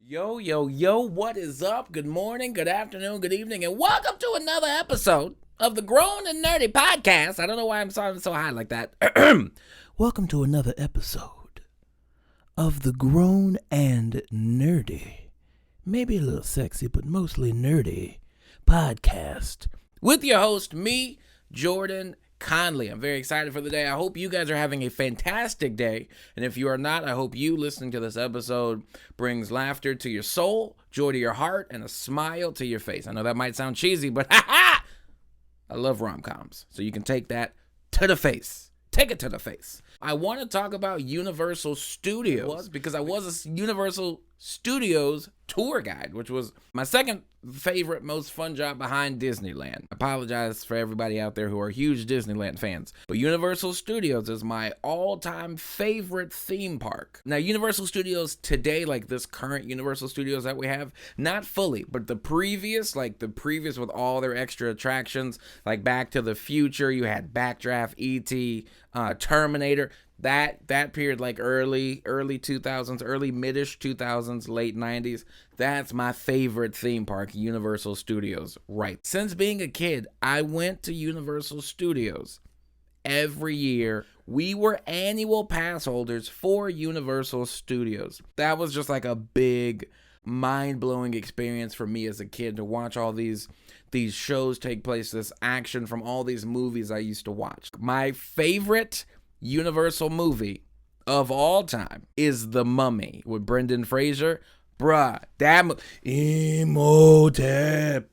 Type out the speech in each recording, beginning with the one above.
Yo, yo, yo, what is up? Good morning, good afternoon, good evening, and welcome to another episode of the Grown and Nerdy Podcast. I don't know why I'm sounding so high like that. Welcome to another episode of the Grown and Nerdy, maybe a little sexy, but mostly nerdy podcast with your host, me, Jordan Conley. I'm very excited for the day. I hope you guys are having a fantastic day. And if you are not, I hope you listening to this episode brings laughter to your soul, joy to your heart, and a smile to your face. I know that might sound cheesy, but I love rom-coms. So you can take that to the face. Take it to the face. I want to talk about Universal Studios because I was a Universal Studios tour guide, which was my second favorite, most fun job behind Disneyland. I apologize for everybody out there who are huge Disneyland fans, but Universal Studios is my all-time favorite theme park. Now, Universal Studios today, like this current Universal Studios that we have, not fully, but the previous with all their extra attractions, like Back to the Future, you had Backdraft, E.T., Terminator, that period, like early 2000s, early mid-ish 2000s, late 90s, that's my favorite theme park, Universal Studios, right? Since being a kid, I went to Universal Studios every year. We were annual pass holders for Universal Studios. That was just like a big, mind-blowing experience for me as a kid to watch all these shows take place, this action from all these movies I used to watch. My favorite Universal movie of all time is The Mummy with Brendan Fraser. Bruh, that Emotep.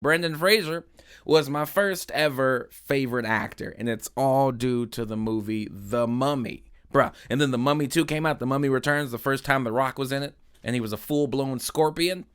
Brendan Fraser was my first ever favorite actor, and it's all due to the movie The Mummy. Bruh, and then The Mummy 2 came out, The Mummy Returns, the first time The Rock was in it, and he was a full-blown scorpion.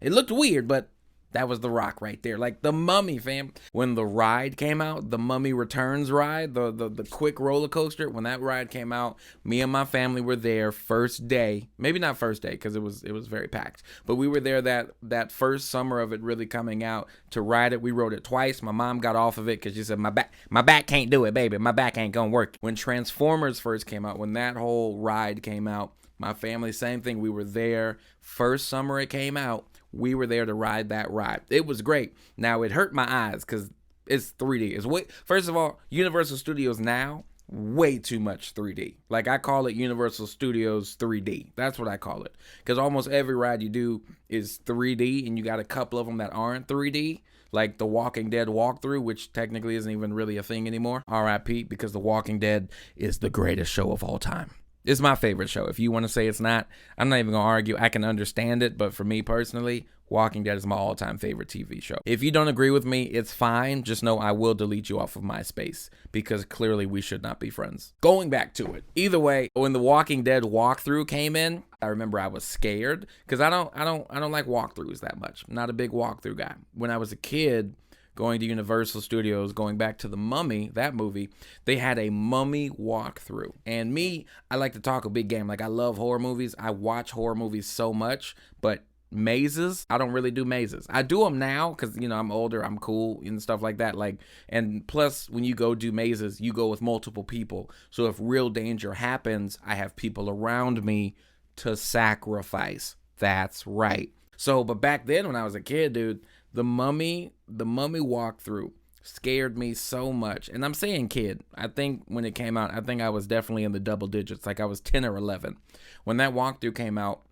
It looked weird, but that was The Rock right there. Like The Mummy, fam. When the ride came out, the Mummy Returns ride, the quick roller coaster, when that ride came out, me and my family were there first day. Maybe not first day because it was very packed. But we were there that first summer of it really coming out to ride it. We rode it twice. My mom got off of it because she said, my back can't do it, baby. My back ain't gonna work. When Transformers first came out, when that whole ride came out, my family, same thing. We were there first summer it came out. We were there to ride that ride. It was great. Now, it hurt my eyes because it's 3D. First of all, Universal Studios now, way too much 3D. Like, I call it Universal Studios 3D. That's what I call it. Because almost every ride you do is 3D, and you got a couple of them that aren't 3D. Like the Walking Dead walkthrough, which technically isn't even really a thing anymore. R.I.P. because The Walking Dead is the greatest show of all time. It's my favorite show. If you want to say it's not, I'm not even going to argue. I can understand it, but for me personally, Walking Dead is my all-time favorite TV show. If you don't agree with me, it's fine. Just know I will delete you off of MySpace because clearly we should not be friends. Going back to it. Either way, when the Walking Dead walkthrough came in, I remember I was scared because I don't like walkthroughs that much. I'm not a big walkthrough guy. When I was a kid, going to Universal Studios, going back to The Mummy, that movie, they had a Mummy walkthrough. And me, I like to talk a big game. Like, I love horror movies. I watch horror movies so much, but mazes, I don't really do mazes. I do them now because, I'm older, I'm cool and stuff like that. Like, and plus, when you go do mazes, you go with multiple people. So if real danger happens, I have people around me to sacrifice. That's right. So, but back then when I was a kid, dude, the Mummy walkthrough scared me so much. And I'm saying kid. I think when it came out, I think I was definitely in the double digits. Like I was 10 or 11. When that walkthrough came out,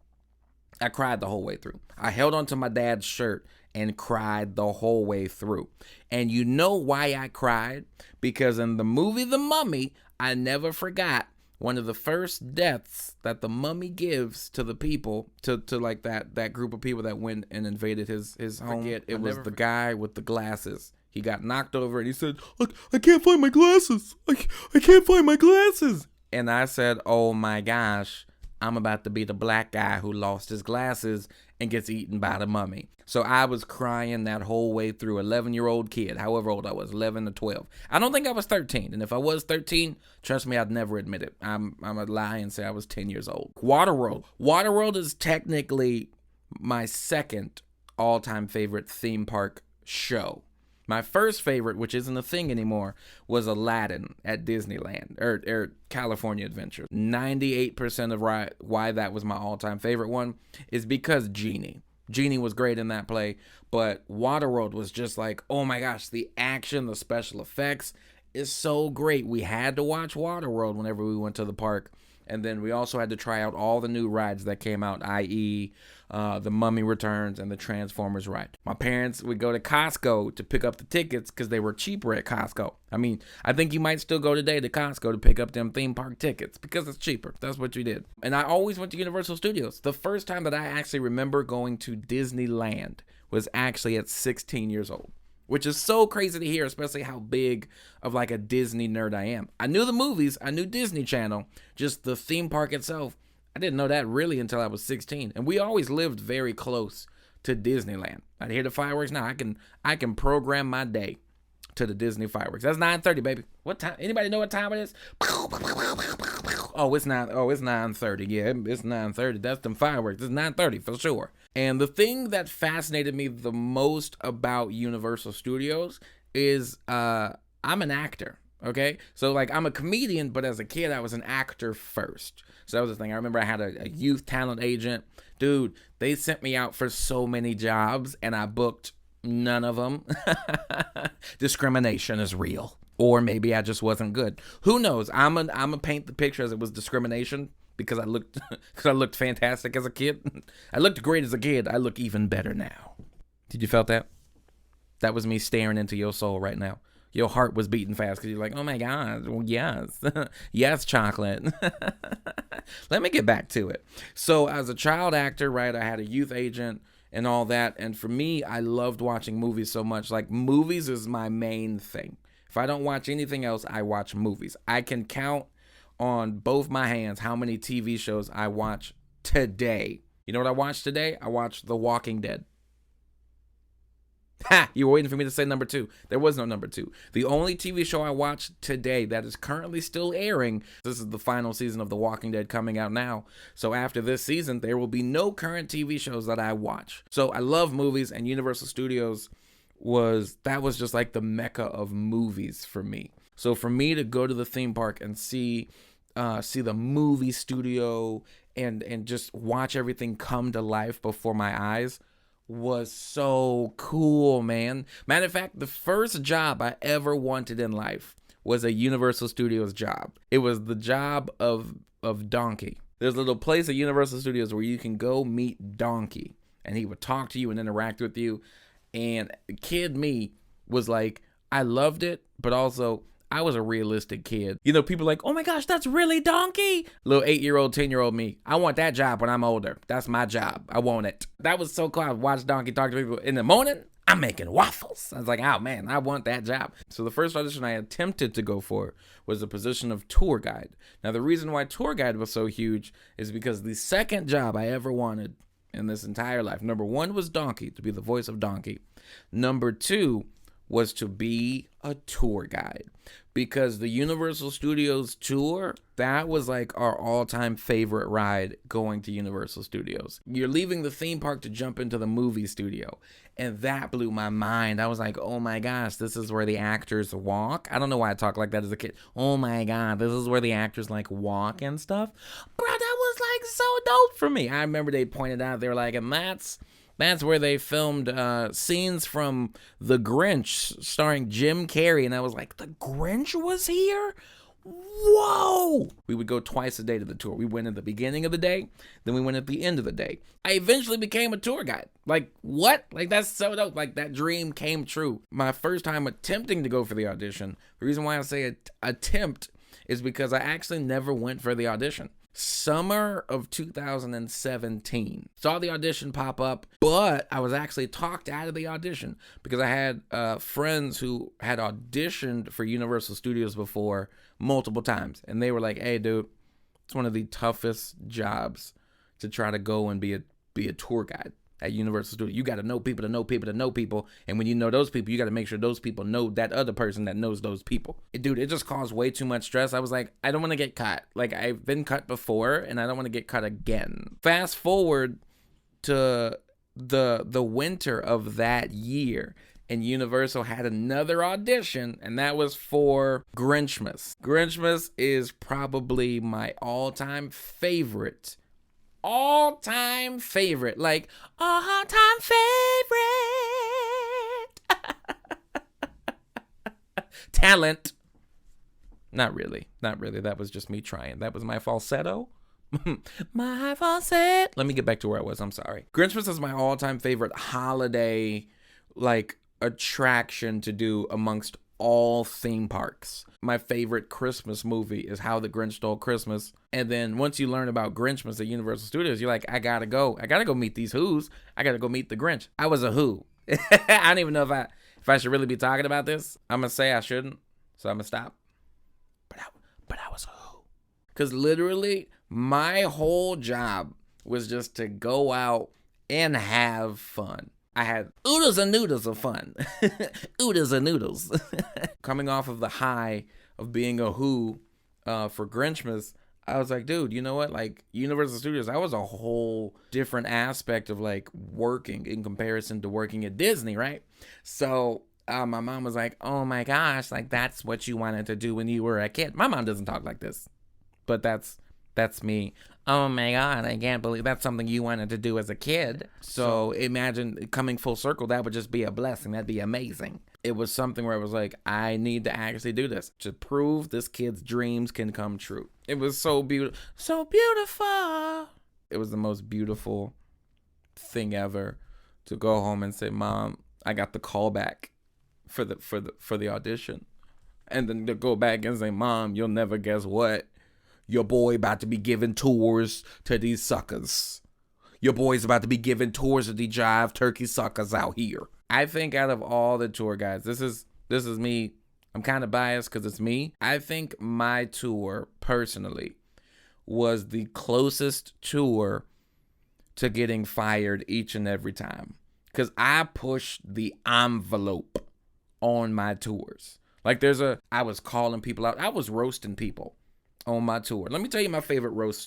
I cried the whole way through. I held onto my dad's shirt and cried the whole way through. And you know why I cried? Because in the movie The Mummy, I never forgot one of the first deaths that the mummy gives to the people, to like that group of people that went and invaded his home. It was the guy with the glasses. He got knocked over and he said, "Look, I can't find my glasses. I can't find my glasses." And I said, "Oh my gosh, I'm about to be the black guy who lost his glasses and gets eaten by the mummy." So I was crying that whole way through. 11-year-old kid, however old I was, 11 to 12. I don't think I was 13. And if I was 13, trust me, I'd never admit it. I'm a lie and say I was 10 years old. Waterworld. Waterworld is technically my second all-time favorite theme park show. My first favorite, which isn't a thing anymore, was Aladdin at Disneyland or California Adventure. 98% of why that was my all-time favorite one is because Genie. Genie was great in that play, but Waterworld was just like, oh my gosh, the action, the special effects is so great. We had to watch Waterworld whenever we went to the park. And then we also had to try out all the new rides that came out, i.e. The Mummy Returns and the Transformers ride. My parents would go to Costco to pick up the tickets because they were cheaper at Costco. I mean, I think you might still go today to Costco to pick up them theme park tickets because it's cheaper. That's what you did. And I always went to Universal Studios. The first time that I actually remember going to Disneyland was actually at 16 years old. Which is so crazy to hear, especially how big of like a Disney nerd I am. I knew the movies, I knew Disney Channel, just the theme park itself. I didn't know that really until I was 16. And we always lived very close to Disneyland. I hear the fireworks now. I can program my day to the Disney fireworks. That's 9:30, baby. What time? Anybody know what time it is? It's 9:30. Yeah, it's 9:30. That's them fireworks. It's 9:30 for sure. And the thing that fascinated me the most about Universal Studios is I'm an actor. Okay, so like I'm a comedian, but as a kid I was an actor first. So that was the thing. I remember I had a youth talent agent. Dude, they sent me out for so many jobs and I booked none of them. Discrimination is real. Or maybe I just wasn't good. Who knows? I'm a paint the picture as it was discrimination because I looked fantastic as a kid. I looked great as a kid. I look even better now. Did you felt that? That was me staring into your soul right now. Your heart was beating fast because you're like, oh my God, well, yes. Yes, chocolate. Let me get back to it. So as a child actor, right, I had a youth agent and all that. And for me, I loved watching movies so much. Like movies is my main thing. If I don't watch anything else, I watch movies. I can count on both my hands how many TV shows I watch today. You know what I watched today? I watched The Walking Dead. Ha! You were waiting for me to say number 2. There was no number 2. The only TV show I watched today that is currently still airing, this is the final season of The Walking Dead coming out now. So after this season, there will be no current TV shows that I watch. So I love movies, and Universal Studios was just like the mecca of movies for me. So for me to go to the theme park and see the movie studio and just watch everything come to life before my eyes was so cool, man. Matter of fact, the first job I ever wanted in life was a Universal Studios job. It was the job of Donkey. There's a little place at Universal Studios where you can go meet Donkey, and he would talk to you and interact with you. And kid me was like, I loved it, but also I was a realistic kid. You know, people like, oh my gosh, that's really Donkey. Little 8-year-old, 10-year-old me. I want that job when I'm older. That's my job. I want it. That was so cool. I watched Donkey talk to people in the morning. I'm making waffles. I was like, oh man, I want that job. So the first audition I attempted to go for was the position of tour guide. Now, the reason why tour guide was so huge is because the second job I ever wanted in this entire life, number 1 was Donkey, to be the voice of Donkey. Number 2 was to be a tour guide, because the Universal Studios tour, that was like our all-time favorite ride going to Universal Studios. You're leaving the theme park to jump into the movie studio, and that blew my mind. I was like, oh my gosh, this is where the actors walk. I don't know why I talk like that as a kid. Oh my God, this is where the actors like walk and stuff. Bro, that was like so dope for me. I remember they pointed out, they were like, and that's where they filmed scenes from The Grinch starring Jim Carrey. And I was like, The Grinch was here? Whoa! We would go twice a day to the tour. We went at the beginning of the day, then we went at the end of the day. I eventually became a tour guide. Like, what? Like, that's so dope. Like, that dream came true. My first time attempting to go for the audition, the reason why I say attempt is because I actually never went for the audition. Summer of 2017. Saw the audition pop up, but I was actually talked out of the audition because I had friends who had auditioned for Universal Studios before multiple times. And they were like, hey, dude, it's one of the toughest jobs to try to go and be a tour guide at Universal Studios. You got to know people to know people to know people. And when you know those people, you got to make sure those people know that other person that knows those people. Dude, it just caused way too much stress. I was like, I don't want to get cut. Like, I've been cut before and I don't want to get cut again. Fast forward to the winter of that year. and Universal had another audition, and that was for Grinchmas. Grinchmas is probably my all-time favorite. All-time favorite. Like, all-time favorite. Talent. Not really. Not really. That was just me trying. That was my falsetto. My falsetto. Let me get back to where I was. I'm sorry. Grinchmas is my all-time favorite holiday, like, attraction to do amongst all theme parks. My favorite Christmas movie is How the Grinch Stole Christmas. And then once you learn about Grinchmas at Universal Studios, you're like, I gotta go meet these Who's. I gotta go meet the Grinch. I was a Who. I don't even know if I should really be talking about this. I'm gonna say I shouldn't, so I'm gonna stop. But I was a Who. Because literally, my whole job was just to go out and have fun. I had oodles and noodles of fun. Oodles and noodles. Coming off of the high of being a Who for Grinchmas, I was like, dude, you know what? Like, Universal Studios, that was a whole different aspect of, like, working in comparison to working at Disney, right? So my mom was like, oh my gosh, like, that's what you wanted to do when you were a kid. My mom doesn't talk like this, but that's me. Oh my God, I can't believe that's something you wanted to do as a kid. So imagine coming full circle, that would just be a blessing. That'd be amazing. It was something where I was like, I need to actually do this to prove this kid's dreams can come true. It was so beautiful. So beautiful. It was the most beautiful thing ever to go home and say, Mom, I got the call back for the audition. And then to go back and say, Mom, you'll never guess what. Your boy about to be giving tours to these suckers. Your boy's about to be giving tours to these jive turkey suckers out here. I think out of all the tour guides, this is me. I'm kind of biased because it's me. I think my tour, personally, was the closest tour to getting fired each and every time. Because I pushed the envelope on my tours. Like I was calling people out. I was roasting people on my tour. Let me tell you my favorite roast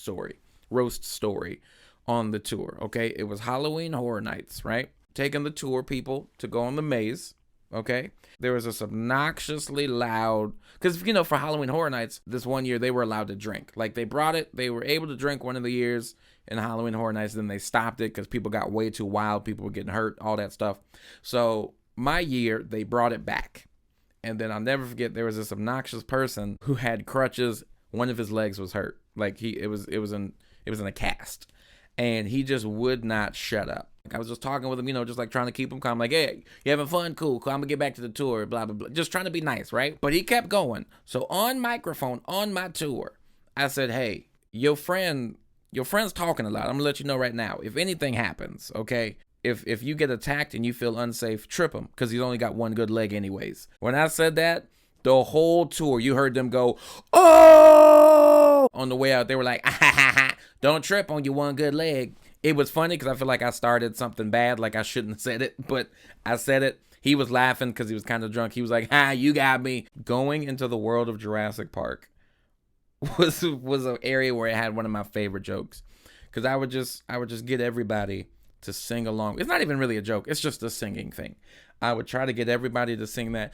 story on the tour, okay? It was Halloween Horror Nights, right? Taking the tour people to go on the maze, okay? There was this obnoxiously loud, because, you know, for Halloween Horror Nights, this one year, they were allowed to drink. Like, they brought it, they were able to drink one of the years in Halloween Horror Nights, then they stopped it because people got way too wild, people were getting hurt, all that stuff. So, my year, they brought it back. And then I'll never forget, there was this obnoxious person who had crutches. One of his legs was hurt. Like, it was in a cast. And he just would not shut up. I was just talking with him, you know, just like trying to keep him calm. Like, hey, you having fun? Cool. I'm going to get back to the tour, blah, blah, blah. Just trying to be nice, right? But he kept going. So on microphone, on my tour, I said, hey, your friend's talking a lot. I'm going to let you know right now. If anything happens, okay, if you get attacked and you feel unsafe, trip him because he's only got one good leg anyways. When I said that, the whole tour, you heard them go, oh! On the way out, they were like, don't trip on your one good leg. It was funny because I feel like I started something bad, like I shouldn't have said it, but I said it. He was laughing because he was kind of drunk. He was like, you got me. Going into the world of Jurassic Park was an area where it had one of my favorite jokes because I would just get everybody to sing along. It's not even really a joke. It's just a singing thing. I would try to get everybody to sing that.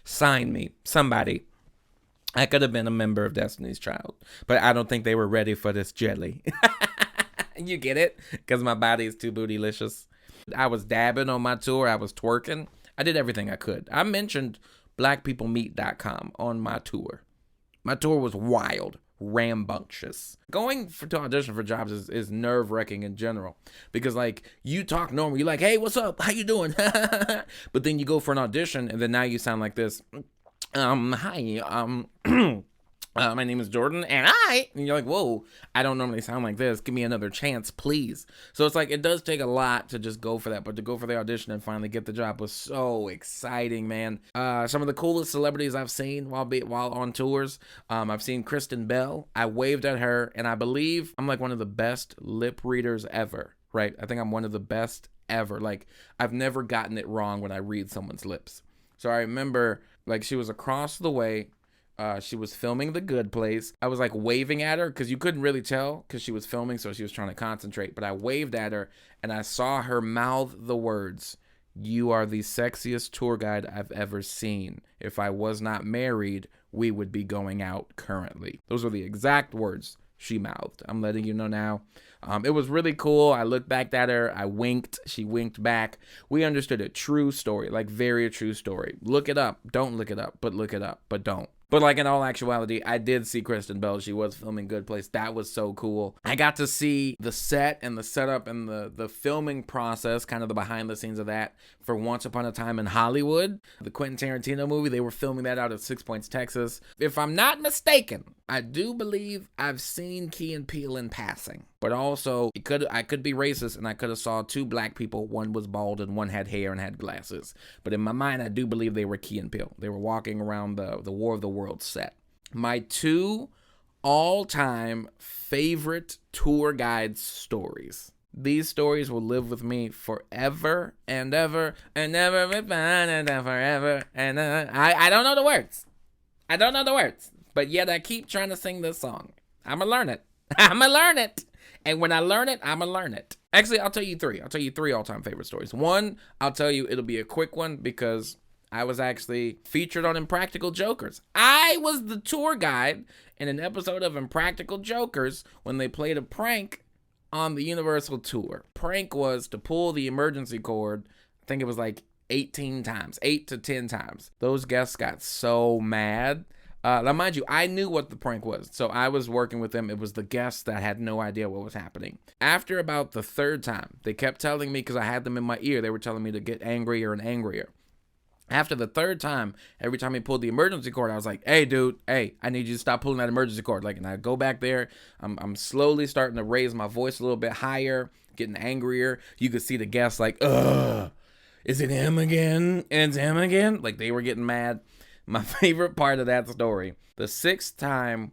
Sign me, somebody. I could have been a member of Destiny's Child, but I don't think they were ready for this jelly. You get it? Because my body is too bootylicious. I was dabbing on my tour. I was twerking. I did everything I could. I mentioned blackpeoplemeet.com on my tour. My tour was wild, rambunctious. Going to audition for jobs is nerve-wracking in general because, like, you talk normal. You're like, hey, what's up? How you doing? But then you go for an audition, and then now you sound like this. Hi, My name is Jordan, and you're like, whoa, I don't normally sound like this. Give me another chance, please. So it's like, it does take a lot to just go for that, but to go for the audition and finally get the job was so exciting, man. Some of the coolest celebrities I've seen while on tours. I've seen Kristen Bell. I waved at her, and I believe I'm like one of the best lip readers ever, right? I think I'm one of the best ever. Like, I've never gotten it wrong when I read someone's lips. So I remember, like, she was across the way. She was filming The Good Place. I was like waving at her because you couldn't really tell because she was filming, so she was trying to concentrate. But I waved at her and I saw her mouth the words, "You are the sexiest tour guide I've ever seen. If I was not married, we would be going out currently." Those were the exact words she mouthed. I'm letting you know now. It was really cool. I looked back at her. I winked. She winked back. We understood a true story, like very true story. Look it up. Don't look it up, but look it up, but don't. But like in all actuality, I did see Kristen Bell. She was filming Good Place. That was so cool. I got to see the set and the setup and the filming process, kind of the behind the scenes of that for Once Upon a Time in Hollywood, the Quentin Tarantino movie. They were filming that out at Six Points, Texas. If I'm not mistaken, I do believe I've seen Key and Peele in passing. But also, I could be racist, and I could have saw two black people. One was bald and one had hair and had glasses. But in my mind, I do believe they were Key and Peele. They were walking around the War of the Worlds set. My two all-time favorite tour guide stories. These stories will live with me forever and ever and ever and forever. And I don't know the words. I don't know the words. But yet I keep trying to sing this song. I'm going to learn it. I'm going to learn it. And when I learn it, I'm going to learn it. Actually, I'll tell you three. I'll tell you three all-time favorite stories. One, I'll tell you it'll be a quick one because I was actually featured on Impractical Jokers. I was the tour guide in an episode of Impractical Jokers when they played a prank on the Universal tour. Prank was to pull the emergency cord. I think it was like 18 times, 8 to 10 times. Those guests got so mad. Now, mind you, I knew what the prank was, so I was working with them. It was the guests that had no idea what was happening. After about the third time, they kept telling me, because I had them in my ear, they were telling me to get angrier and angrier. After the third time, every time he pulled the emergency cord, I was like, "Hey, dude, hey, I need you to stop pulling that emergency cord." Like, and I go back there. I'm slowly starting to raise my voice a little bit higher, getting angrier. You could see the guests like, "Ugh, is it him again? It's him again?" Like, they were getting mad. My favorite part of that story, the sixth time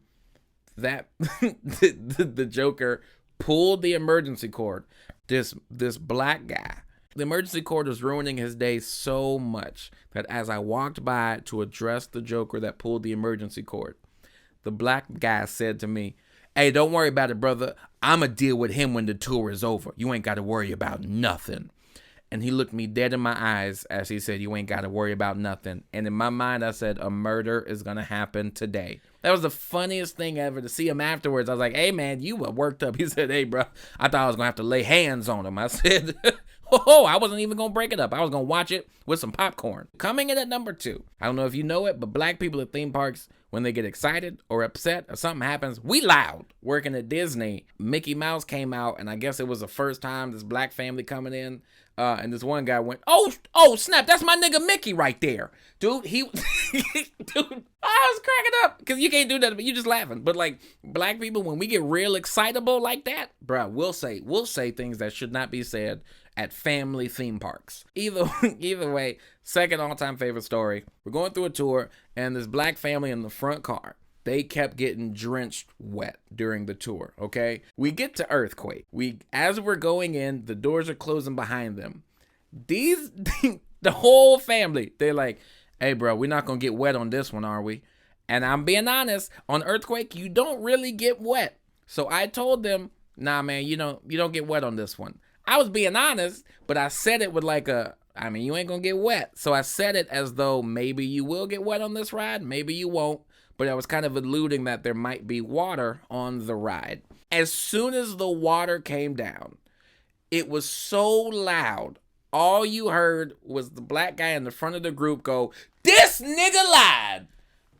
that the Joker pulled the emergency cord, this black guy, the emergency cord was ruining his day so much that as I walked by to address the Joker that pulled the emergency cord, the black guy said to me, "Hey, don't worry about it, brother. I'ma deal with him when the tour is over. You ain't got to worry about nothing." And he looked me dead in my eyes as he said, "You ain't got to worry about nothing." And in my mind, I said, a murder is going to happen today. That was the funniest thing ever. To see him afterwards, I was like, "Hey, man, you were worked up." He said, "Hey, bro, I thought I was going to have to lay hands on him." I said, "Oh, I wasn't even going to break it up. I was going to watch it with some popcorn." Coming in at number 2. I don't know if you know it, but black people at theme parks, when they get excited or upset or something happens, we loud. Working at Disney, Mickey Mouse came out, and I guess it was the first time this black family coming in. And this one guy went, oh, snap, that's my nigga Mickey right there. Dude, dude, I was cracking up. Because you can't do that, but you just laughing. But like, black people, when we get real excitable like that, bruh, we'll say things that should not be said at family theme parks. Either way, second all-time favorite story. We're going through a tour, and this black family in the front car, they kept getting drenched wet during the tour, okay? We get to Earthquake. As we're going in, the doors are closing behind them. The whole family, they're like, "Hey, bro, we're not going to get wet on this one, are we?" And I'm being honest, on Earthquake, you don't really get wet. So I told them, "Nah, man, you don't get wet on this one." I was being honest, but I said it with like you ain't going to get wet. So I said it as though maybe you will get wet on this ride, maybe you won't. But I was kind of alluding that there might be water on the ride. As soon as the water came down, it was so loud. All you heard was the black guy in the front of the group go, "This nigga lied."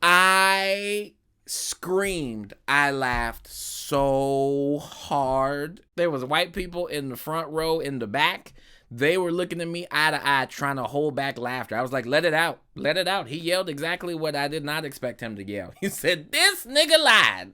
I screamed. I laughed so hard. There was white people in the front row in the back. They were looking at me eye to eye, trying to hold back laughter. I was like, let it out. Let it out. He yelled exactly what I did not expect him to yell. He said, this nigga lied.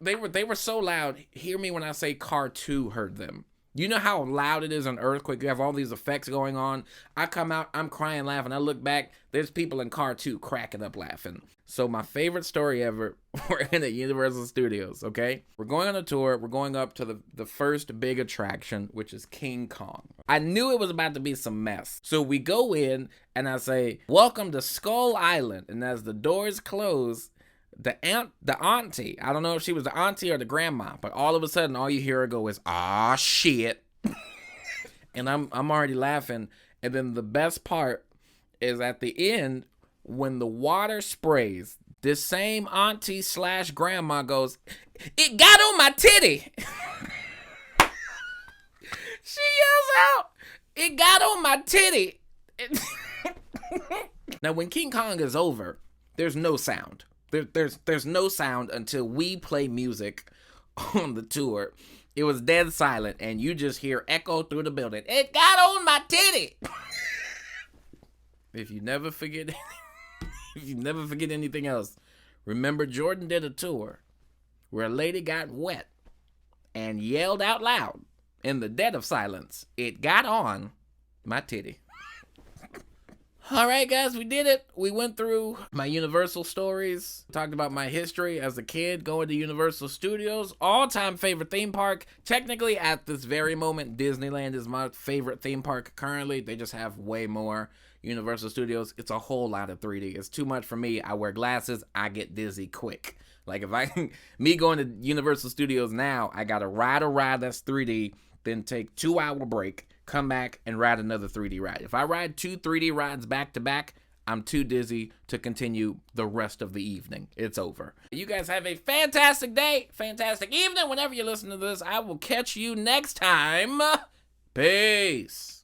They were so loud. Hear me when I say car 2 heard them. You know how loud it is an earthquake? You have all these effects going on. I come out, I'm crying, laughing. I look back, there's people in car 2 cracking up laughing. So my favorite story ever, we're in at Universal Studios, okay? We're going on a tour. We're going up to the first big attraction, which is King Kong. I knew it was about to be some mess. So we go in, and I say, welcome to Skull Island. And as the doors close, the auntie, I don't know if she was the auntie or the grandma, but all of a sudden, all you hear her go is, ah, shit. And I'm already laughing. And then the best part is at the end, when the water sprays, this same auntie / grandma goes, it got on my titty. She yells out, it got on my titty. Now, when King Kong is over, there's no sound. There's no sound until we play music on the tour. It was dead silent, and you just hear echo through the building. It got on my titty. If you never forget anything else, remember Jordan did a tour where a lady got wet and yelled out loud in the dead of silence, it got on my titty. All right, guys, we did it. We went through my Universal stories, talked about my history as a kid going to Universal Studios, all-time favorite theme park. Technically, at this very moment, Disneyland is my favorite theme park currently. They just have way more. Universal Studios, it's a whole lot of 3D. It's too much for me. I wear glasses. I get dizzy quick. Like, me going to Universal Studios now, I got to ride a ride that's 3D, then take 2-hour break, come back and ride another 3D ride. If I ride 2 3D rides back to back, I'm too dizzy to continue the rest of the evening. It's over. You guys have a fantastic day, fantastic evening. Whenever you listen to this, I will catch you next time. Peace.